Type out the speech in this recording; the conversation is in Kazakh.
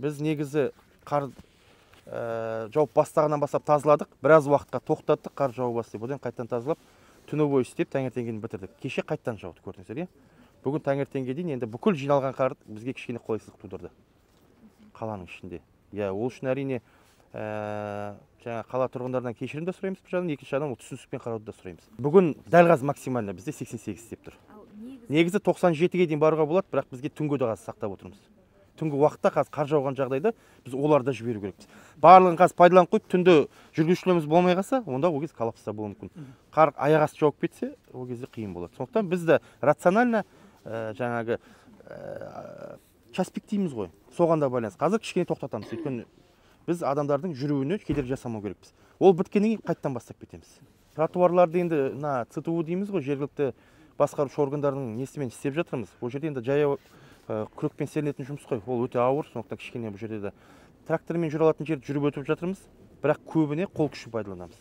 Біз негізі қар жауып бастағаннан бастап тазаладық. Біраз уақытқа тоқтаттық, қар жауып бастап, одан қайттан тазалап, түні бойы істеп, таңертеңге дейін бітірдік. Кеше қайттан жауды, көрдіңіздер, иә? Бүгін таңертеңге дейін енді бүкіл жиналған қар бізге кішкене қолайсыздық тудырды. Қаланың ішінде. Я, ол үшін әрине жаңа қала тұрғындарынан кешірім де сұраймыз, бір жағынан, екінші жағынан түсіністікпен қарауды да сұраймыз. Бүгін дәл қазір максимально бізде 88 істеп тұр. Негізі 97-ге дейін баруға болады, бірақ бізге түнгі де қазір сақтап отырмыз. Түнгі уақытта қазір қар жауған жағдайда біз оларды жіберу керекпіз. Барлығын қазір пайдаланып қойып, түнде жүргізушілеріміз болмай қалса, онда ол кез коллапста болуы мүмкін. Қар аяқ асты жауып кетсе, ол кезде қиын болады. Сондықтан біз де рационально жаңағы часпик дейміз ғой. Соған да байланысты. Қазір кішкене тоқтатамыз. Өйткені біз адамдардың жүруіне кедергі жасамау керекпіз. Ол біткеннен кейін қайттан бастап кетеміз. Тротуарларды енді ЦТУ дейміз ғой, жергілікті басқарушы органдардың несімен істеп жатырмыз. Ол жерде енді жаяу күрекпен істелінетін жұмыс қой. Ол өте ауыр, сондықтан кішкене бұл жерде де трактормен жүре алатын жерді жүріп өтіп жатырмыз, бірақ көбіне қол күшін пайдаланамыз.